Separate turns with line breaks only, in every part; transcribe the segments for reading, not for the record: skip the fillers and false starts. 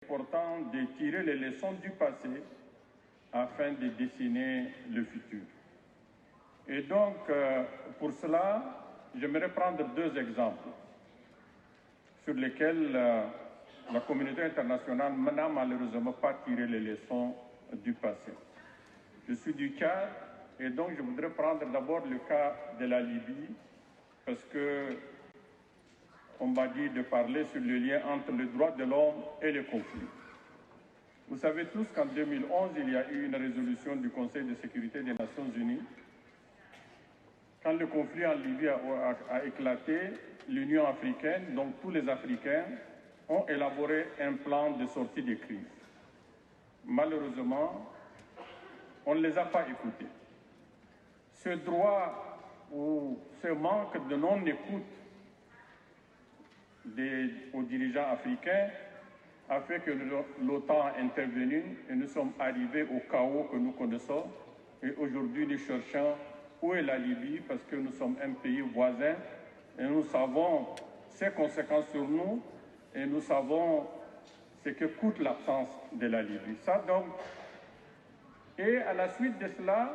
important de tirer les leçons du passé afin de dessiner le futur. Et donc, pour cela, j'aimerais prendre deux exemples sur lesquels la communauté internationale n'a malheureusement pas tiré les leçons du passé. Je suis du Tchad et donc je voudrais prendre d'abord le cas de la Libye parce que on m'a dit de parler sur le lien entre les droits de l'homme et les conflits. Vous savez tous qu'en 2011, il y a eu une résolution du Conseil de sécurité des Nations Unies. Quand le conflit en Libye a éclaté, l'Union africaine, donc tous les Africains, ont élaboré un plan de sortie des crises. Malheureusement, on ne les a pas écoutés. Ce droit ou ce manque de non-écoute aux dirigeants africains a fait que l'OTAN a intervenu et nous sommes arrivés au chaos que nous connaissons. Et aujourd'hui, nous cherchons où est la Libye parce que nous sommes un pays voisin et nous savons ses conséquences sur nous et nous savons ce que coûte l'absence de la Libye. Ça donc. Et à la suite de cela,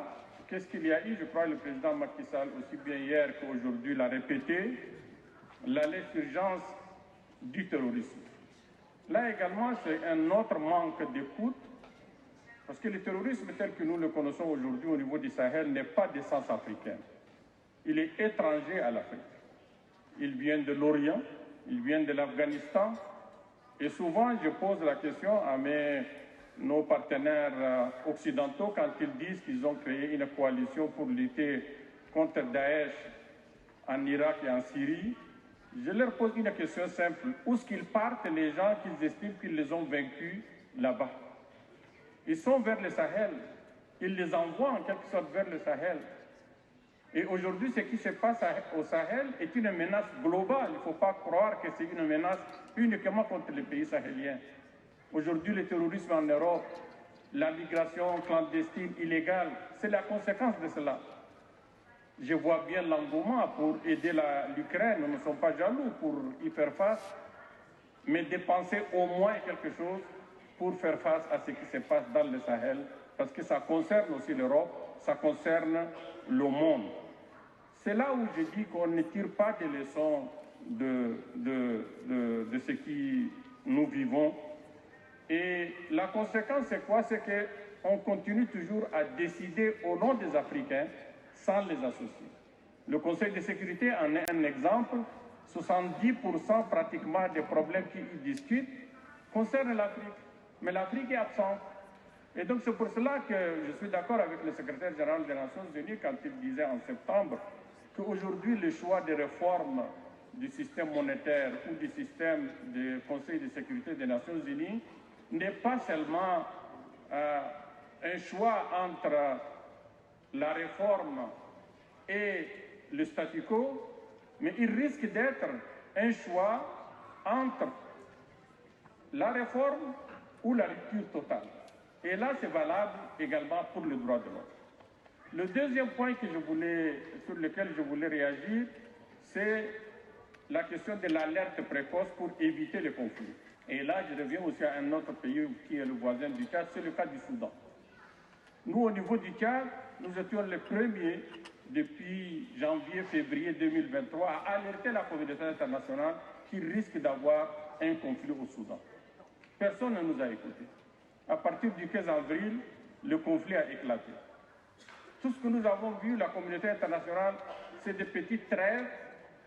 qu'est-ce qu'il y a eu? Je crois que le président Macky Sall, aussi bien hier qu'aujourd'hui, l'a répété, l'urgence du terrorisme. Là également, c'est un autre manque d'écoute, parce que le terrorisme tel que nous le connaissons aujourd'hui au niveau du Sahel n'est pas d'essence africaine. Il est étranger à l'Afrique. Il vient de l'Orient, il vient de l'Afghanistan, et souvent je pose la question à nos partenaires occidentaux quand ils disent qu'ils ont créé une coalition pour lutter contre Daesh en Irak et en Syrie. Je leur pose une question simple. Où est-ce qu'ils partent les gens qu'ils estiment qu'ils les ont vaincus là-bas? Ils sont vers le Sahel. Ils les envoient en quelque sorte vers le Sahel. Et aujourd'hui, ce qui se passe au Sahel est une menace globale. Il ne faut pas croire que c'est une menace uniquement contre les pays sahéliens. Aujourd'hui, le terrorisme en Europe, la migration clandestine, illégale, c'est la conséquence de cela. Je vois bien l'engouement pour aider l'Ukraine, nous ne sommes pas jaloux pour y faire face, mais dépenser au moins quelque chose pour faire face à ce qui se passe dans le Sahel, parce que ça concerne aussi l'Europe, ça concerne le monde. C'est là où je dis qu'on ne tire pas des leçons de ce qui nous vivons. Et la conséquence, c'est quoi? C'est qu'on continue toujours à décider au nom des Africains sans les associer. Le Conseil de sécurité en est un exemple. 70% pratiquement des problèmes qu'ils discutent concernent l'Afrique. Mais l'Afrique est absente. Et donc c'est pour cela que je suis d'accord avec le secrétaire général des Nations Unies quand il disait en septembre qu'aujourd'hui le choix des réformes du système monétaire ou du système du Conseil de sécurité des Nations Unies n'est pas seulement un choix entre la réforme et le statu quo, mais il risque d'être un choix entre la réforme ou la rupture totale. Et là, c'est valable également pour le droit de l'homme. Le deuxième point sur lequel je voulais réagir, c'est la question de l'alerte précoce pour éviter les conflits. Et là, je reviens aussi à un autre pays qui est le voisin du Tchad, c'est le cas du Soudan. Nous, au niveau du Tchad, nous étions les premiers depuis janvier-février 2023 à alerter la communauté internationale qui risque d'avoir un conflit au Soudan. Personne ne nous a écoutés. À partir du 15 avril, le conflit a éclaté. Tout ce que nous avons vu, la communauté internationale, c'est des petites trêves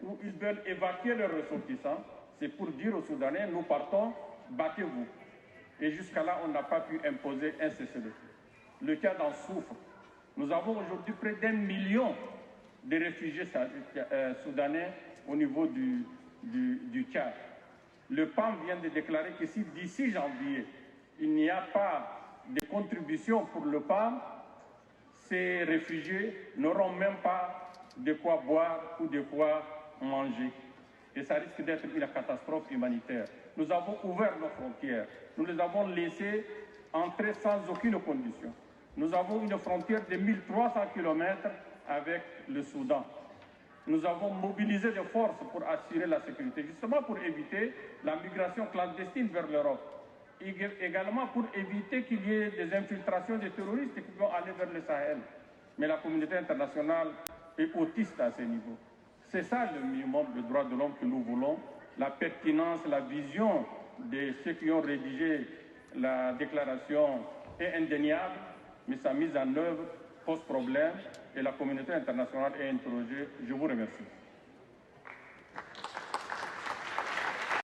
où ils veulent évacuer leurs ressortissants. C'est pour dire aux Soudanais, nous partons, battez-vous. Et jusqu'à là, on n'a pas pu imposer un cessez-le-feu. Le Tchad en souffre. Nous avons aujourd'hui près d'1 million de réfugiés soudanais au niveau du Tchad. Le PAM vient de déclarer que si d'ici janvier, il n'y a pas de contribution pour le PAM, ces réfugiés n'auront même pas de quoi boire ou de quoi manger. Et ça risque d'être une catastrophe humanitaire. Nous avons ouvert nos frontières. Nous les avons laissés entrer sans aucune condition. Nous avons une frontière de 1300 km avec le Soudan. Nous avons mobilisé des forces pour assurer la sécurité, justement pour éviter la migration clandestine vers l'Europe. également pour éviter qu'il y ait des infiltrations de terroristes qui vont aller vers le Sahel. Mais la communauté internationale est autiste à ce niveau. C'est ça le minimum de droits de l'homme que nous voulons. La pertinence, la vision de ceux qui ont rédigé la déclaration est indéniable, mais sa mise en œuvre pose problème et la communauté internationale est interrogée. Je vous remercie.